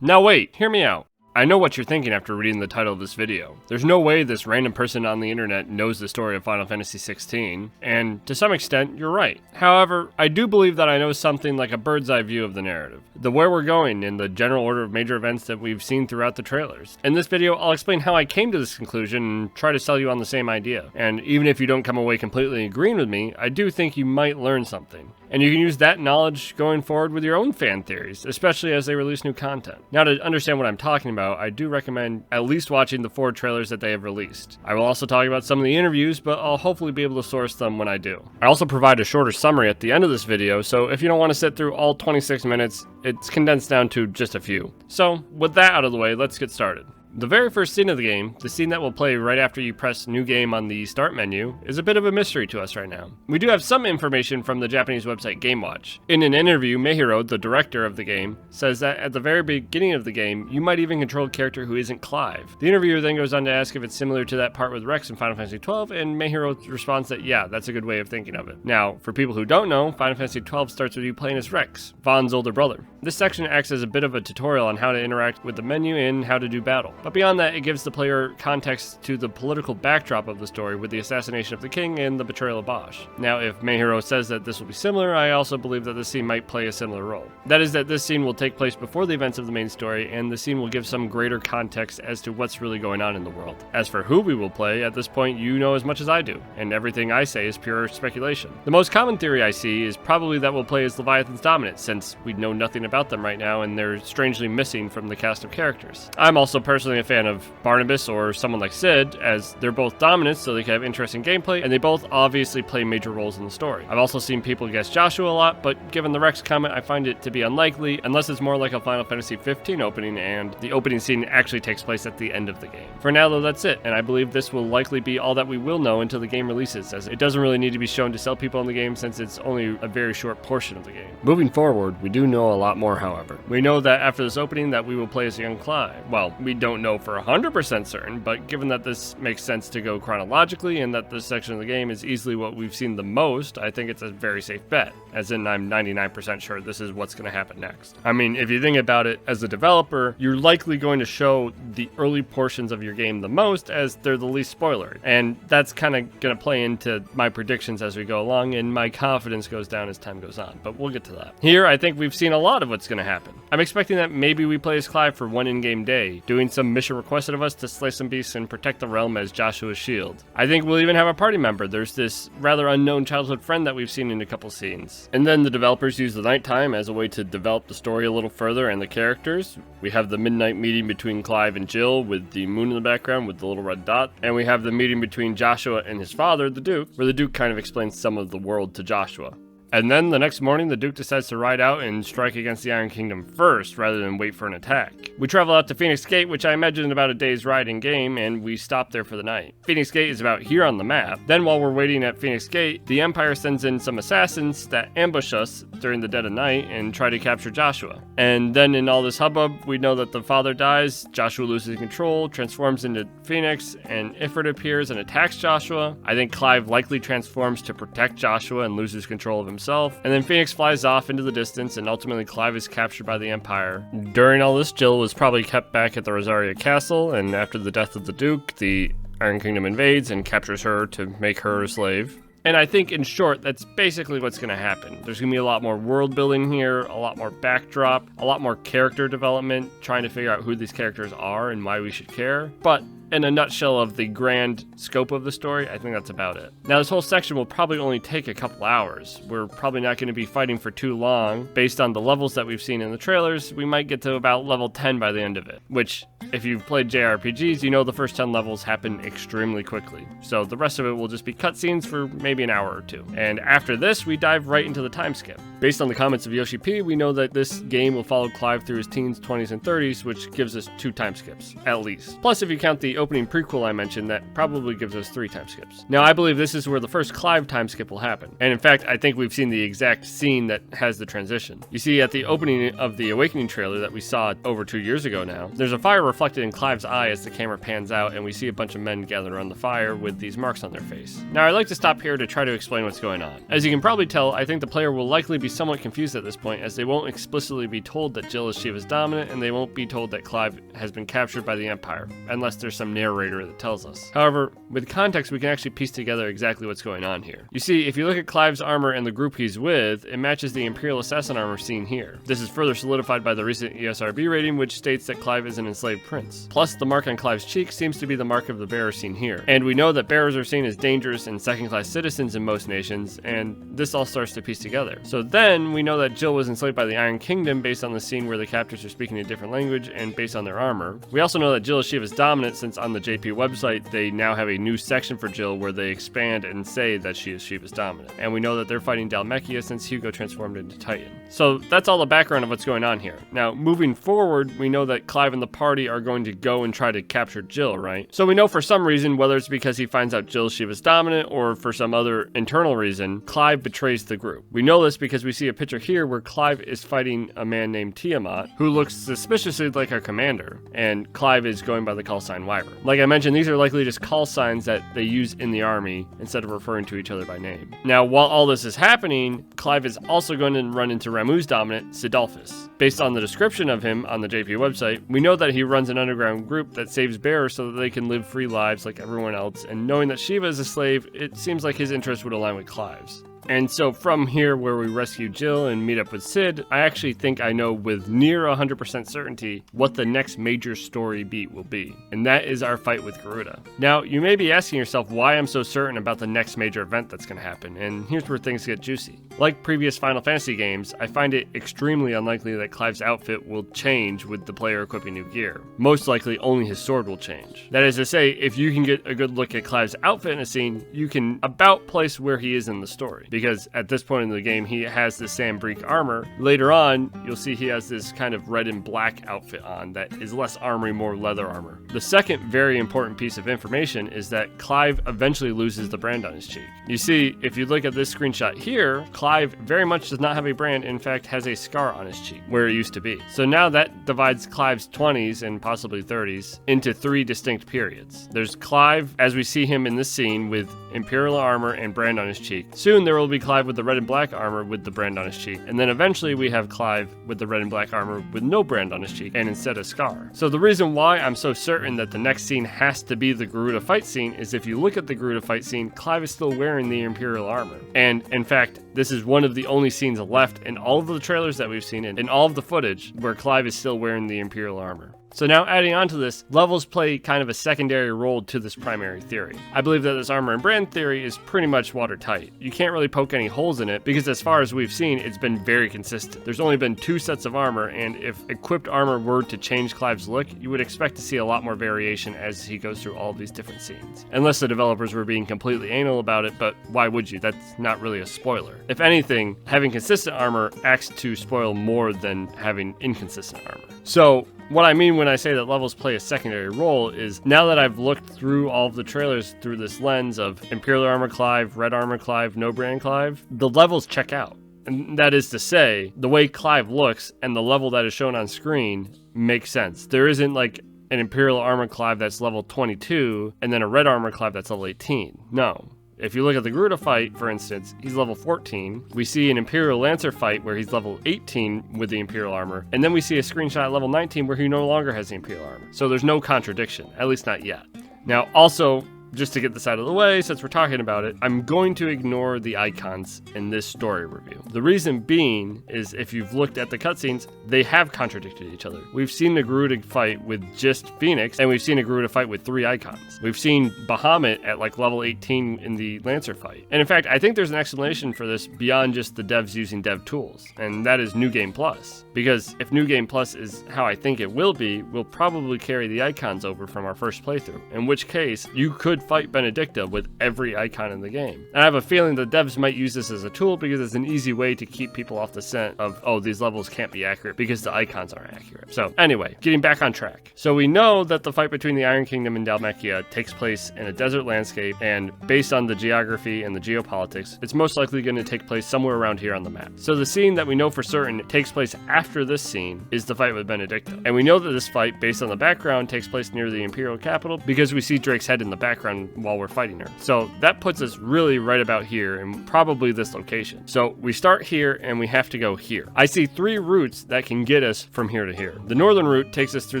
Now wait, hear me out. I know what you're thinking after reading the title of this video. There's no way this random person on the internet knows the story of Final Fantasy 16, and to some extent, you're right. However, I do believe that I know something like a bird's eye view of the narrative, the where we're going in the general order of major events that we've seen throughout the trailers. In this video, I'll explain how I came to this conclusion and try to sell you on the same idea. And even if you don't come away completely agreeing with me, I do think you might learn something. And you can use that knowledge going forward with your own fan theories, especially as they release new content. Now, to understand what I'm talking about, I do recommend at least watching the 4 trailers that they have released. I will also talk about some of the interviews, but I'll hopefully be able to source them when I do. I also provide a shorter summary at the end of this video, so if you don't want to sit through all 26 minutes, it's condensed down to just a few. So, with that out of the way, let's get started. The very first scene of the game, the scene that will play right after you press New Game on the Start menu, is a bit of a mystery to us right now. We do have some information from the Japanese website GameWatch. In an interview, Meijiro, the director of the game, says that at the very beginning of the game, you might even control a character who isn't Clive. The interviewer then goes on to ask if it's similar to that part with Rex in Final Fantasy XII, and Meijiro responds that yeah, that's a good way of thinking of it. Now, for people who don't know, Final Fantasy XII starts with you playing as Rex, Vaughn's older brother. This section acts as a bit of a tutorial on how to interact with the menu and how to do battle. But beyond that, it gives the player context to the political backdrop of the story with the assassination of the king and the betrayal of Bosch. Now, if Meijiro says that this will be similar, I also believe that this scene might play a similar role. That is that this scene will take place before the events of the main story, and the scene will give some greater context as to what's really going on in the world. As for who we will play, at this point you know as much as I do, and everything I say is pure speculation. The most common theory I see is probably that we'll play as Leviathan's Dominant, since we know nothing about them right now and they're strangely missing from the cast of characters. I'm also personally a fan of Barnabas or someone like Sid, as they're both dominants so they can have interesting gameplay, and they both obviously play major roles in the story. I've also seen people guess Joshua a lot, but given the Rex comment, I find it to be unlikely, unless it's more like a Final Fantasy 15 opening, and the opening scene actually takes place at the end of the game. For now though, that's it, and I believe this will likely be all that we will know until the game releases, as it doesn't really need to be shown to sell people in the game since it's only a very short portion of the game. Moving forward, we do know a lot more, however. We know that after this opening that we will play as young Clive. Well, we don't know for 100% certain, but given that this makes sense to go chronologically and that this section of the game is easily what we've seen the most, I think it's a very safe bet, as in I'm 99% sure this is what's going to happen next. I mean, if you think about it, as a developer, you're likely going to show the early portions of your game the most, as they're the least spoilery, and that's kind of going to play into my predictions as we go along, and my confidence goes down as time goes on, but we'll get to that. Here, I think we've seen a lot of what's going to happen. I'm expecting that maybe we play as Clive for one in-game day, doing some mission requested of us to slay some beasts and protect the realm as Joshua's shield. I think we'll even have a party member. There's this rather unknown childhood friend that we've seen in a couple scenes. And then the developers use the nighttime as a way to develop the story a little further and the characters. We have the midnight meeting between Clive and Jill with the moon in the background with the little red dot. And we have the meeting between Joshua and his father, the Duke, where the Duke kind of explains some of the world to Joshua. And then the next morning, the Duke decides to ride out and strike against the Iron Kingdom first, rather than wait for an attack. We travel out to Phoenix Gate, which I imagine is about a day's ride in game, and we stop there for the night. Phoenix Gate is about here on the map. Then while we're waiting at Phoenix Gate, the Empire sends in some assassins that ambush us during the dead of night and try to capture Joshua. And then in all this hubbub, we know that the father dies, Joshua loses control, transforms into Phoenix, and Ifrit appears and attacks Joshua. I think Clive likely transforms to protect Joshua and loses control of himself, and then Phoenix flies off into the distance, and ultimately Clive is captured by the Empire. During all this, Jill was probably kept back at the Rosaria Castle, and after the death of the Duke, the Iron Kingdom invades and captures her to make her a slave. And I think, in short, that's basically what's going to happen. There's going to be a lot more world building here, a lot more backdrop, a lot more character development, trying to figure out who these characters are and why we should care. But in a nutshell of the grand scope of the story, I think that's about it. Now, this whole section will probably only take a couple hours. We're probably not going to be fighting for too long. Based on the levels that we've seen in the trailers, we might get to about level 10 by the end of it, which, if you've played JRPGs, you know the first 10 levels happen extremely quickly. So the rest of it will just be cutscenes for maybe an hour or two. And after this, we dive right into the time skip. Based on the comments of Yoshi P, we know that this game will follow Clive through his teens, 20s, and 30s, which gives us 2 time skips, at least. Plus, if you count the the opening prequel I mentioned that probably gives us 3 time skips. Now, I believe this is where the first Clive time skip will happen. And in fact, I think we've seen the exact scene that has the transition. You see, at the opening of the Awakening trailer that we saw over 2 years ago now, there's a fire reflected in Clive's eye as the camera pans out, and we see a bunch of men gathered around the fire with these marks on their face. Now, I'd like to stop here to try to explain what's going on. As you can probably tell, I think the player will likely be somewhat confused at this point, as they won't explicitly be told that Jill is Shiva's dominant, and they won't be told that Clive has been captured by the Empire, unless there's some narrator that tells us. However, with context, we can actually piece together exactly what's going on here. You see, if you look at Clive's armor and the group he's with, it matches the Imperial Assassin armor seen here. This is further solidified by the recent ESRB rating, which states that Clive is an enslaved prince. Plus, the mark on Clive's cheek seems to be the mark of the bearer seen here. And we know that bearers are seen as dangerous and second-class citizens in most nations, and this all starts to piece together. So then, we know that Jill was enslaved by the Iron Kingdom based on the scene where the captors are speaking a different language and based on their armor. We also know that Jill is Shiva's dominant, since on the JP website, they now have a new section for Jill where they expand and say that she is Shiva's dominant. And we know that they're fighting Dhalmekia since Hugo transformed into Titan. So that's all the background of what's going on here. Now, moving forward, we know that Clive and the party are going to go and try to capture Jill, right? So we know for some reason, whether it's because he finds out Jill is Shiva's dominant or for some other internal reason, Clive betrays the group. We know this because we see a picture here where Clive is fighting a man named Tiamat, who looks suspiciously like our commander, and Clive is going by the call sign Wyvern. Like I mentioned, these are likely just call signs that they use in the army instead of referring to each other by name. Now, while all this is happening, Clive is also going to run into Ramu's dominant, Sidolphus. Based on the description of him on the JP website, we know that he runs an underground group that saves bearers so that they can live free lives like everyone else, and knowing that Shiva is a slave, it seems like his interests would align with Clive's. And so from here where we rescue Jill and meet up with Sid, I actually think I know with near 100% certainty what the next major story beat will be. And that is our fight with Garuda. Now, you may be asking yourself why I'm so certain about the next major event that's going to happen, and here's where things get juicy. Like previous Final Fantasy games, I find it extremely unlikely that Clive's outfit will change with the player equipping new gear. Most likely only his sword will change. That is to say, if you can get a good look at Clive's outfit in a scene, you can about place where he is in the story. Because at this point in the game, he has the Sambreek armor. Later on, you'll see he has this kind of red and black outfit on that is less armory, more leather armor. The second very important piece of information is that Clive eventually loses the brand on his cheek. You see, if you look at this screenshot here, Clive very much does not have a brand, in fact has a scar on his cheek, where it used to be. So now that divides Clive's 20s and possibly 30s into 3 distinct periods. There's Clive, as we see him in this scene, with Imperial armor and brand on his cheek. Soon there will be Clive with the red and black armor with the brand on his cheek, and then eventually we have Clive with the red and black armor with no brand on his cheek and instead a scar. So the reason why I'm so certain that the next scene has to be the Garuda fight scene is if you look at the Garuda fight scene, Clive is still wearing the Imperial armor. And in fact, this is one of the only scenes left in all of the trailers that we've seen and in all of the footage where Clive is still wearing the Imperial armor. So now adding on to this, levels play kind of a secondary role to this primary theory. I believe that this armor and brand theory is pretty much watertight. You can't really poke any holes in it because as far as we've seen, it's been very consistent. There's only been 2 sets of armor, and if equipped armor were to change Clive's look, you would expect to see a lot more variation as he goes through all of these different scenes. Unless the developers were being completely anal about it, but why would you? That's not really a spoiler. If anything, having consistent armor acts to spoil more than having inconsistent armor. So what I mean when I say that levels play a secondary role is now that I've looked through all of the trailers through this lens of Imperial Armor Clive, Red Armor Clive, No Brand Clive, the levels check out. And that is to say, the way Clive looks and the level that is shown on screen makes sense. There isn't like an Imperial Armor Clive that's level 22 and then a Red Armor Clive that's level 18. No. If you look at the Garuda fight, for instance, he's level 14. We see an Imperial Lancer fight where he's level 18 with the Imperial armor. And then we see a screenshot at level 19 where he no longer has the Imperial armor. So there's no contradiction, at least not yet. Now, also, just to get this out of the way, since we're talking about it, I'm going to ignore the icons in this story review. The reason being is if you've looked at the cutscenes, they have contradicted each other. We've seen the Garuda fight with just Phoenix, and we've seen a Garuda fight with 3 icons. We've seen Bahamut at like level 18 in the Lancer fight. And in fact, I think there's an explanation for this beyond just the devs using dev tools, and that is New Game Plus. Because if New Game Plus is how I think it will be, we'll probably carry the icons over from our first playthrough, in which case you could could fight Benedicta with every icon in the game. And I have a feeling the devs might use this as a tool because it's an easy way to keep people off the scent of, oh, these levels can't be accurate because the icons aren't accurate. So anyway, getting back on track. So we know that the fight between the Iron Kingdom and Dhalmekia takes place in a desert landscape, and based on the geography and the geopolitics, it's most likely going to take place somewhere around here on the map. So the scene that we know for certain takes place after this scene is the fight with Benedicta. And we know that this fight, based on the background, takes place near the Imperial capital because we see Drake's head in the background while we're fighting her. So that puts us really right about here and probably this location. So we start here and we have to go here. I see 3 routes that can get us from here to here. The northern route takes us through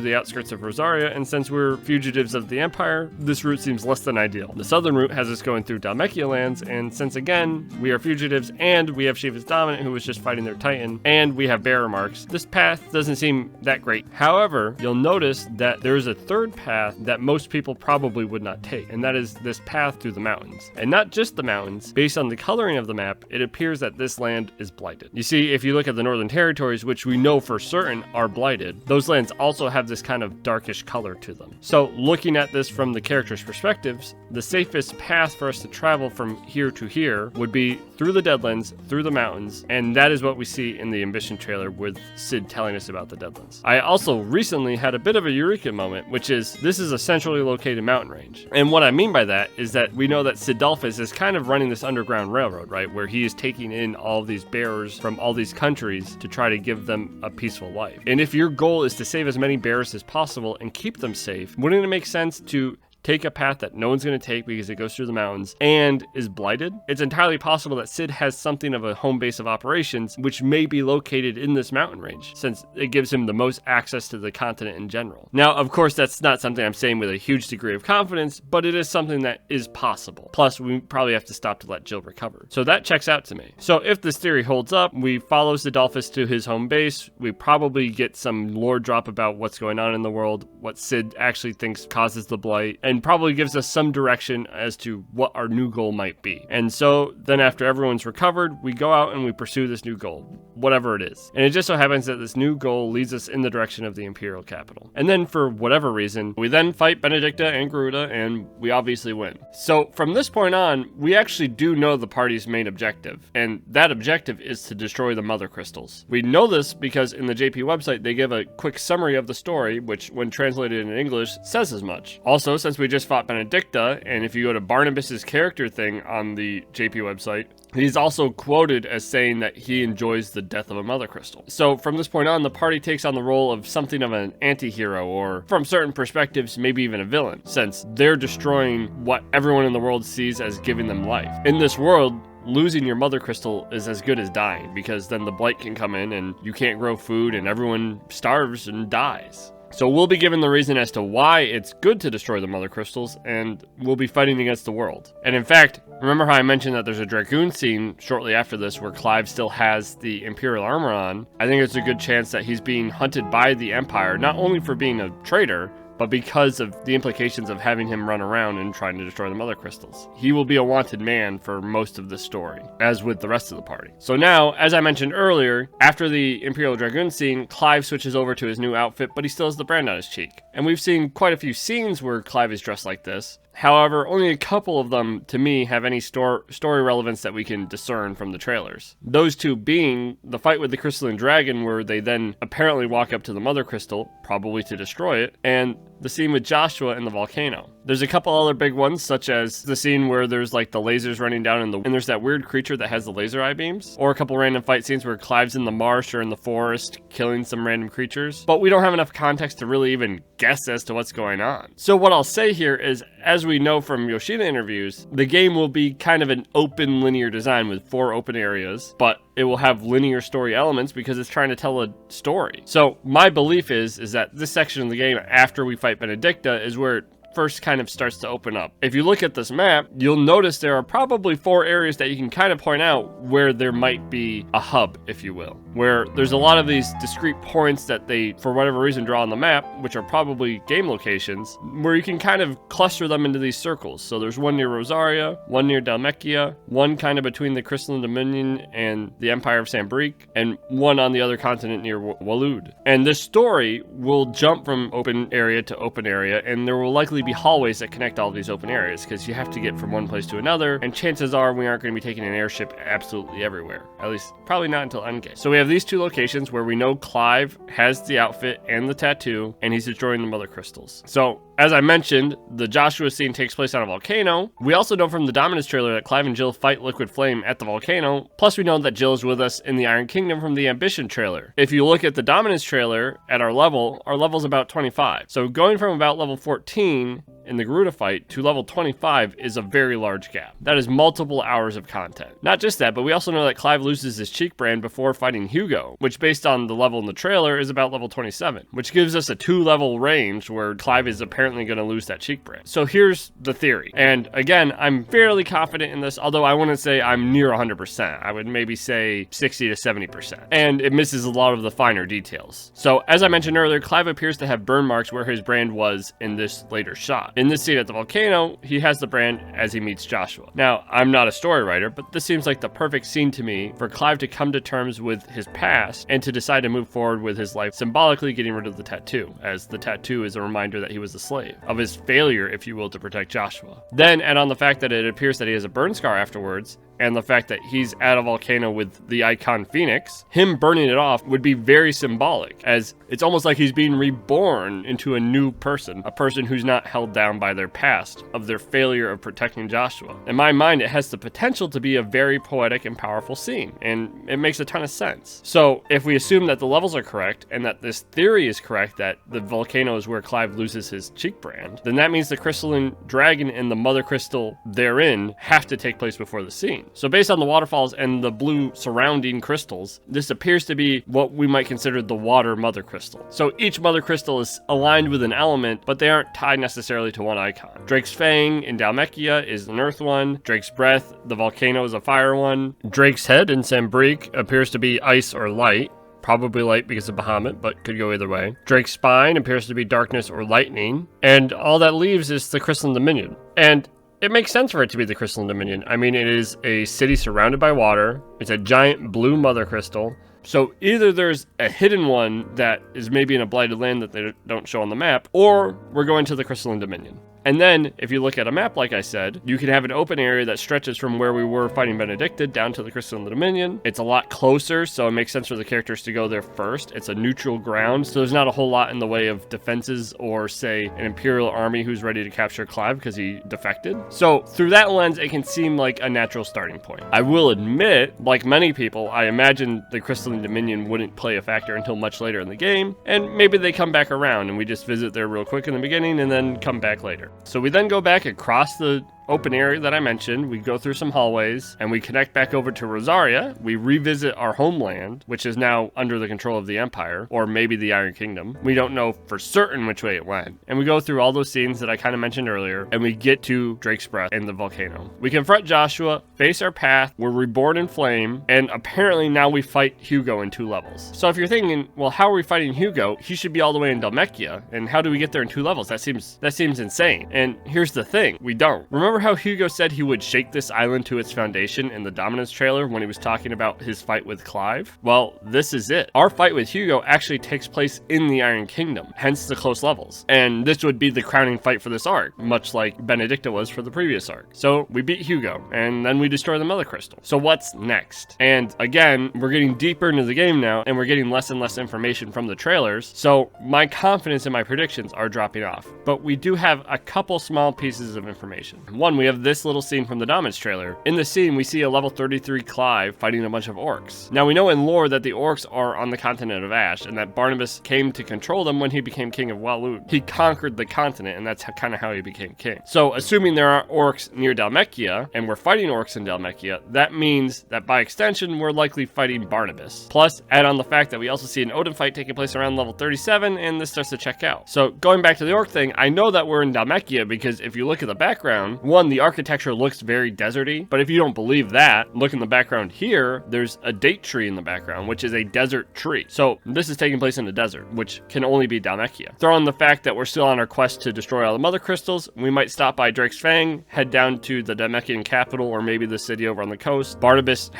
the outskirts of Rosaria, and since we're fugitives of the Empire, this route seems less than ideal. The southern route has us going through Dhalmekia lands, and since again, we are fugitives and we have Shiva's Dominant who was just fighting their Titan, and we have bearer marks, this path doesn't seem that great. However, you'll notice that there is a third path that most people probably would not take, and that is this path through the mountains. And not just the mountains, based on the coloring of the map, it appears that this land is blighted. You see, if you look at the Northern Territories, which we know for certain are blighted, those lands also have this kind of darkish color to them. So looking at this from the characters' perspectives, the safest path for us to travel from here to here would be through the Deadlands, through the mountains, and that is what we see in the Ambition trailer with Cid telling us about the Deadlands. I also recently had a bit of a eureka moment, which is this is a centrally located mountain range. And what I mean by that is that we know that Cidolfus is kind of running this underground railroad, right, where he is taking in all these bearers from all these countries to try to give them a peaceful life. And if your goal is to save as many bearers as possible and keep them safe, wouldn't it make sense to take a path that no one's going to take because it goes through the mountains and is blighted? It's entirely possible that Cid has something of a home base of operations which may be located in this mountain range, since it gives him the most access to the continent in general. Now, of course, that's not something I'm saying with a huge degree of confidence, but it is something that is possible. Plus, we probably have to stop to let Jill recover. So that checks out to me. So if this theory holds up, we follow Cidolfus to his home base, we probably get some lore drop about what's going on in the world, what Cid actually thinks causes the blight, and probably gives us some direction as to what our new goal might be. And so then after everyone's recovered, we go out and we pursue this new goal, whatever it is. And it just so happens that this new goal leads us in the direction of the Imperial capital. And then for whatever reason, we then fight Benedicta and Garuda, and we obviously win. So from this point on, we actually do know the party's main objective, and that objective is to destroy the Mother Crystals. We know this because in the JP website, they give a quick summary of the story, which when translated in English says as much. Also, since we just fought Benedicta, and if you go to Barnabas's character thing on the JP website, he's also quoted as saying that he enjoys the death of a Mother Crystal. So from this point on, the party takes on the role of something of an anti-hero, or from certain perspectives, maybe even a villain, since they're destroying what everyone in the world sees as giving them life. In this world, losing your Mother Crystal is as good as dying, because then the blight can come in and you can't grow food and everyone starves and dies. So we'll be given the reason as to why it's good to destroy the Mother Crystals, and we'll be fighting against the world. And in fact, remember how I mentioned that there's a Dragoon scene shortly after this where Clive still has the Imperial armor on? I think it's a good chance that he's being hunted by the Empire, not only for being a traitor, but because of the implications of having him run around and trying to destroy the Mother Crystals. He will be a wanted man for most of the story, as with the rest of the party. So now, as I mentioned earlier, after the Imperial Dragoon scene, Clive switches over to his new outfit, but he still has the brand on his cheek. And we've seen quite a few scenes where Clive is dressed like this. However, only a couple of them, to me, have any story relevance that we can discern from the trailers. Those two being the fight with the Crystalline Dragon, where they then apparently walk up to the Mother Crystal, probably to destroy it, and the scene with Joshua in the volcano. There's a couple other big ones, such as the scene where there's like the lasers running down and there's that weird creature that has the laser eye beams, or a couple random fight scenes where Clive's in the marsh or in the forest killing some random creatures, but we don't have enough context to really even guess as to what's going on. So what I'll say here is, as we know from Yoshida interviews, the game will be kind of an open linear design with 4 open areas, but it will have linear story elements because it's trying to tell a story. So my belief is that this section of the game after we fight Benedicta is where it first kind of starts to open up. If you look at this map, you'll notice there are probably 4 areas that you can kind of point out where there might be a hub, if you will. where there's a lot of these discrete points that they, for whatever reason, draw on the map, which are probably game locations, where you can kind of cluster them into these circles. So there's one near Rosaria, one near Dhalmekia, one kind of between the Crystalline Dominion and the Empire of Sambrique, and one on the other continent near Waloed. And this story will jump from open area to open area, and there will likely be hallways that connect all these open areas, because you have to get from one place to another, and chances are we aren't going to be taking an airship absolutely everywhere. At least, probably not until Endgame. So we have these two locations where we know Clive has the outfit and the tattoo, and he's destroying the Mother Crystals. So, as I mentioned, the Joshua scene takes place on a volcano. We also know from the Dominus trailer that Clive and Jill fight Liquid Flame at the volcano, plus we know that Jill is with us in the Iron Kingdom from the Ambition trailer. If you look at the Dominus trailer at our level's about 25. So going from about level 14 in the Garuda fight to level 25 is a very large gap. That is multiple hours of content. Not just that, but we also know that Clive loses his cheek brand before fighting Hugo, which based on the level in the trailer is about level 27, which gives us a 2-level range where Clive is apparently going to lose that cheek brand. So here's the theory. And again, I'm fairly confident in this, although I wouldn't say I'm near 100%. I would maybe say 60 to 70%. And it misses a lot of the finer details. So as I mentioned earlier, Clive appears to have burn marks where his brand was in this later shot. In this scene at the volcano, he has the brand as he meets Joshua. Now, I'm not a story writer, but this seems like the perfect scene to me for Clive to come to terms with his past and to decide to move forward with his life, symbolically getting rid of the tattoo, as the tattoo is a reminder that he was a slave, of his failure, if you will, to protect Joshua. Then add on the fact that it appears that he has a burn scar afterwards, and the fact that he's at a volcano with the icon Phoenix, him burning it off would be very symbolic, as it's almost like he's being reborn into a new person, a person who's not held down by their past, of their failure of protecting Joshua. In my mind, it has the potential to be a very poetic and powerful scene, and it makes a ton of sense. So, if we assume that the levels are correct, and that this theory is correct, that the volcano is where Clive loses his cheek brand, then that means the crystalline dragon and the mother crystal therein have to take place before the scene. So based on the waterfalls and the blue surrounding crystals, this appears to be what we might consider the water mother crystal. So each mother crystal is aligned with an element, but they aren't tied necessarily to one icon. Drake's Fang in Dhalmekia is an earth one. Drake's Breath, the volcano, is a fire one. Drake's Head in Sambrique appears to be ice or light. Probably light because of Bahamut, but could go either way. Drake's Spine appears to be darkness or lightning. And all that leaves is the Crystalline Dominion. And it makes sense for it to be the Crystalline Dominion. I mean, it is a city surrounded by water. It's a giant blue mother crystal. So either there's a hidden one that is maybe in a blighted land that they don't show on the map, or we're going to the Crystalline Dominion. And then, if you look at a map, like I said, you can have an open area that stretches from where we were fighting Benedicta down to the Crystalline Dominion. It's a lot closer, so it makes sense for the characters to go there first. It's a neutral ground, so there's not a whole lot in the way of defenses or, say, an Imperial army who's ready to capture Clive because he defected. So, through that lens, it can seem like a natural starting point. I will admit, like many people, I imagine the Crystalline Dominion wouldn't play a factor until much later in the game, and maybe they come back around and we just visit there real quick in the beginning and then come back later. So we then go back across the open area that I mentioned. We go through some hallways and we connect back over to Rosaria. We revisit our homeland, which is now under the control of the Empire, or maybe the Iron Kingdom. We don't know for certain which way it went. And we go through all those scenes that I kind of mentioned earlier, and we get to Drake's Breath and the volcano. We confront Joshua, face our path, we're reborn in flame, and apparently now we fight Hugo in 2 levels. So if you're thinking, well, how are we fighting Hugo? He should be all the way in Dhalmekia, and how do we get there in 2 levels? That seems insane. And here's the thing, we don't. Remember how Hugo said he would shake this island to its foundation in the Dominance trailer when he was talking about his fight with Clive? Well, this is it. Our fight with Hugo actually takes place in the Iron Kingdom, hence the close levels. And this would be the crowning fight for this arc, much like Benedicta was for the previous arc. So we beat Hugo, and then we destroy the Mother Crystal. So what's next? And again, we're getting deeper into the game now, and we're getting less and less information from the trailers, so my confidence in my predictions are dropping off. But we do have a couple small pieces of information. One, we have this little scene from the Dominance trailer. In the scene, we see a level 33 Clive fighting a bunch of orcs. Now, we know in lore that the orcs are on the continent of Ash, and that Barnabas came to control them when he became king of Waloed. He conquered the continent, and that's kind of how he became king. So, assuming there are orcs near Dhalmekia, and we're fighting orcs in Dhalmekia, that means that by extension, we're likely fighting Barnabas. Plus, add on the fact that we also see an Odin fight taking place around level 37, and this starts to check out. So, going back to the orc thing, I know that we're in Dhalmekia because if you look at the background, one, the architecture looks very deserty, but if you don't believe that, look in the background here, there's a date tree in the background, which is a desert tree. So this is taking place in the desert, which can only be Dhalmekia. Throw in the fact that we're still on our quest to destroy all the mother crystals. We might stop by Drake's Fang, head down to the Dhalmekian capital, or maybe the city over on the coast. Barnabas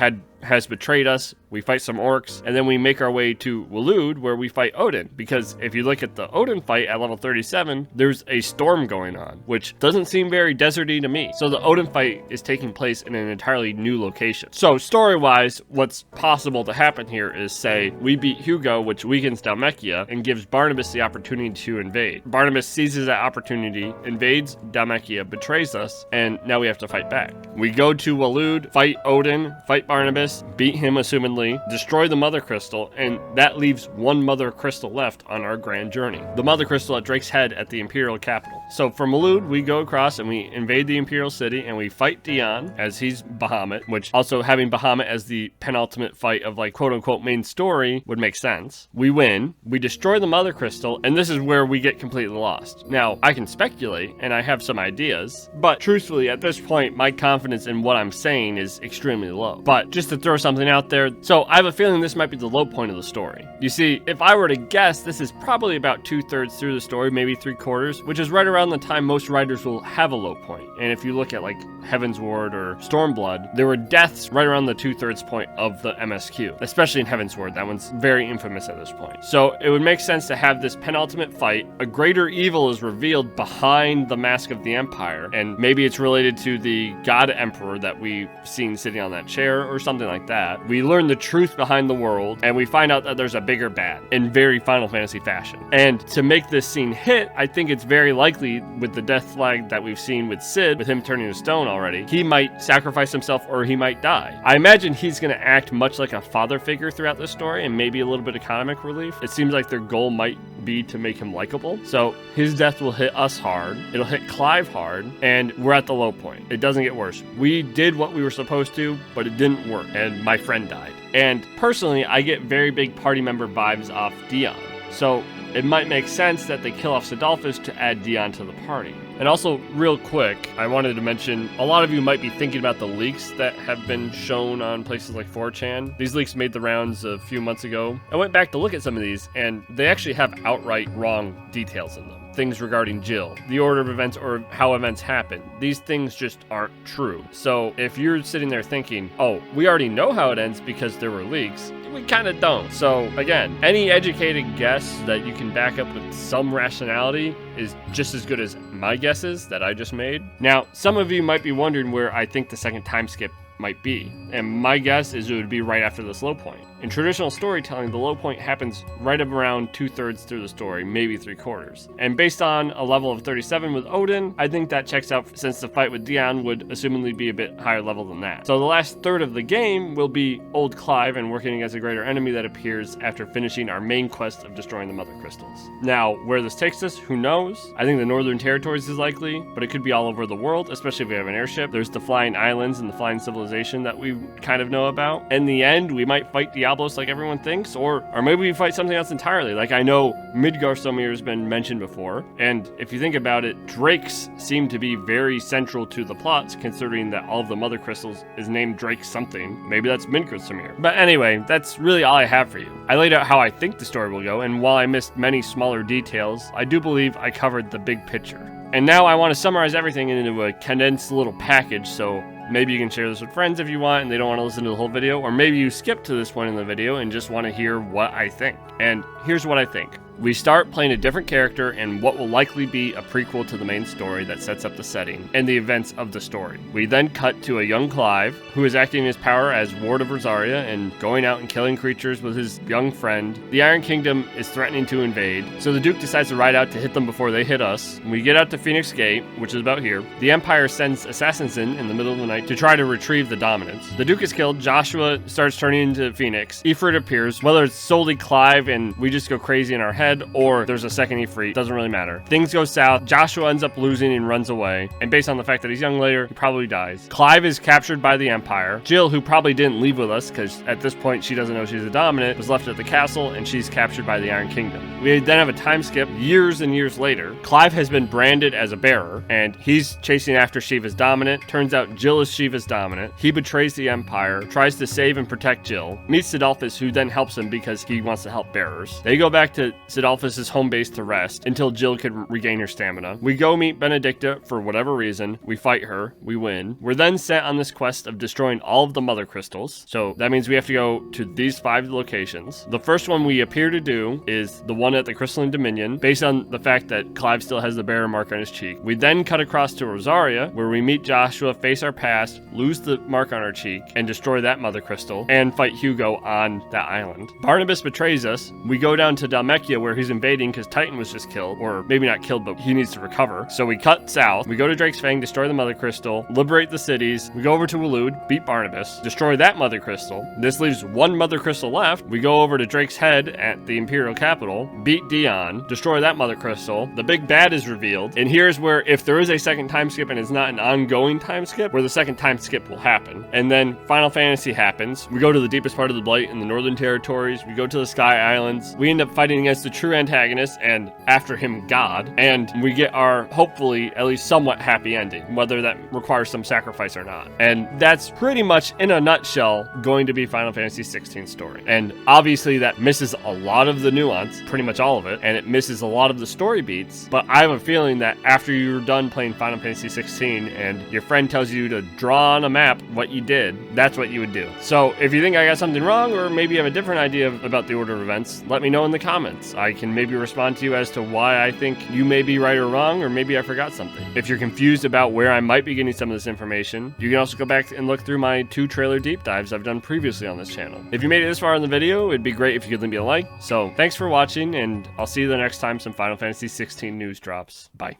has betrayed us. We fight some orcs, and then we make our way to Waloed, where we fight Odin. Because if you look at the Odin fight at level 37, there's a storm going on, which doesn't seem very deserty to me. So the Odin fight is taking place in an entirely new location. So story-wise, what's possible to happen here is, say, we beat Hugo, which weakens Dhalmekia, and gives Barnabas the opportunity to invade. Barnabas seizes that opportunity, invades Dhalmekia, betrays us, and now we have to fight back. We go to Waloed, fight Odin, fight Barnabas, beat him assumedly, destroy the mother crystal, and that leaves one mother crystal left on our grand journey. The mother crystal at Drake's Head at the Imperial capital. So from Waloed, we go across and we invade the Imperial city and we fight Dion as he's Bahamut, which also having Bahamut as the penultimate fight of like quote unquote main story would make sense. We win, we destroy the mother crystal, and this is where we get completely lost. Now, I can speculate and I have some ideas, but truthfully at this point, my confidence in what I'm saying is extremely low. But just to throw something out there, so I have a feeling this might be the low point of the story. You see, if I were to guess, this is probably about 2/3 through the story, maybe 3/4, which is right around the time most writers will have a low point. And if you look at like Heaven's Ward or Stormblood, there were deaths right around the 2/3 point of the MSQ, especially in Heaven's Ward. That one's very infamous at this point. So it would make sense to have this penultimate fight. A greater evil is revealed behind the mask of the Empire, and maybe it's related to the God Emperor that we've seen sitting on that chair or something like that. We learn the truth behind the world, and we find out that there's a bigger bad in very Final Fantasy fashion. And to make this scene hit, I think it's very likely with the death flag that we've seen with Sid, with him turning to stone already, he might sacrifice himself or he might die. I imagine he's going to act much like a father figure throughout this story and maybe a little bit of comic relief. It seems like their goal might be to make him likable. So his death will hit us hard, it'll hit Clive hard, and we're at the low point. It doesn't get worse. We did what we were supposed to, but it didn't work, and my friend died. And personally, I get very big party member vibes off Dion. So it might make sense that they kill off Sidolphus to add Dion to the party. And also, real quick, I wanted to mention, a lot of you might be thinking about the leaks that have been shown on places like 4chan. These leaks made the rounds a few months ago. I went back to look at some of these, and they actually have outright wrong details in them. Things regarding Jill, the order of events, or how events happen. These things just aren't true. So if you're sitting there thinking, oh, we already know how it ends because there were leaks, we kind of don't. So again, any educated guess that you can back up with some rationality is just as good as my guesses that I just made. Now, some of you might be wondering where I think the second time skip might be, and my guess is it would be right after this low point. In traditional storytelling, the low point happens right around 2/3 through the story, maybe 3/4. And based on a level of 37 with Odin, I think that checks out since the fight with Dion would assumedly be a bit higher level than that. So the last third of the game will be old Clive and working against a greater enemy that appears after finishing our main quest of destroying the mother crystals. Now, where this takes us, who knows? I think the Northern Territories is likely, but it could be all over the world, especially if we have an airship. There's the flying islands and the flying civilization that we kind of know about. In the end, we might fight Diablos like everyone thinks, or maybe we fight something else entirely. Like I know Midgardsormr has been mentioned before, and if you think about it, Drakes seem to be very central to the plots, considering that all of the mother crystals is named Drake something. Maybe that's Midgardsormr. But anyway, that's really all I have for you. I laid out how I think the story will go, and while I missed many smaller details, I do believe I covered the big picture. And now I want to summarize everything into a condensed little package, so maybe you can share this with friends if you want and they don't want to listen to the whole video, or maybe you skip to this point in the video and just want to hear what I think. And here's what I think. We start playing a different character in what will likely be a prequel to the main story that sets up the setting and the events of the story. We then cut to a young Clive, who is acting his power as Ward of Rosaria and going out and killing creatures with his young friend. The Iron Kingdom is threatening to invade, so the Duke decides to ride out to hit them before they hit us. We get out to Phoenix Gate, which is about here. The Empire sends assassins in the middle of the night to try to retrieve the dominance. The Duke is killed, Joshua starts turning into Phoenix, Ifrit appears, whether it's solely Clive and we just go crazy in our head, head or there's a second Ifrit, doesn't really matter. Things go south, Joshua ends up losing and runs away, and based on the fact that he's young later, he probably dies. Clive is captured by the Empire. Jill, who probably didn't leave with us because at this point she doesn't know she's a dominant, was left at the castle and she's captured by the Iron Kingdom. We then have a time skip years and years later. Clive has been branded as a bearer and he's chasing after Shiva's dominant. Turns out Jill is Shiva's dominant. He betrays the Empire, tries to save and protect Jill, meets Sidolphus, who then helps him because he wants to help bearers. They go back to Sidolphus' home base to rest until Jill can regain her stamina. We go meet Benedicta for whatever reason. We fight her. We win. We're then sent on this quest of destroying all of the mother crystals. So that means we have to go to these 5 locations. The first one we appear to do is the one at the Crystalline Dominion, based on the fact that Clive still has the bearer mark on his cheek. We then cut across to Rosaria, where we meet Joshua, face our past, lose the mark on our cheek, and destroy that mother crystal, and fight Hugo on that island. Barnabas betrays us. We go down to Dhalmekia, where he's invading because Titan was just killed, or maybe not killed, but he needs to recover. So we cut south. We go to Drake's Fang, destroy the mother crystal, liberate the cities. We go over to Waloed, beat Barnabas, destroy that mother crystal. This leaves one mother crystal left. We go over to Drake's Head at the Imperial capital, beat Dion, destroy that mother crystal. The big bad is revealed, and here's where, if there is a second time skip and it's not an ongoing time skip, where the second time skip will happen. And then Final Fantasy happens. We go to the deepest part of the Blight in the Northern Territories. We go to the Sky Islands. We end up fighting against the true antagonist, and after him, God. And we get our, hopefully, at least somewhat happy ending, whether that requires some sacrifice or not. And that's pretty much, in a nutshell, going to be Final Fantasy 16 story. And obviously that misses a lot of the nuance, pretty much all of it, and it misses a lot of the story beats, but I have a feeling that after you're done playing Final Fantasy 16 and your friend tells you to draw on a map what you did, that's what you would do. So if you think I got something wrong, or maybe you have a different idea about the order of events, let me know in the comments. I can maybe respond to you as to why I think you may be right or wrong, or maybe I forgot something. If you're confused about where I might be getting some of this information, you can also go back and look through my 2 trailer deep dives I've done previously on this channel. If you made it this far in the video, it'd be great if you could leave me a like. So thanks for watching, and I'll see you the next time some Final Fantasy 16 news drops. Bye.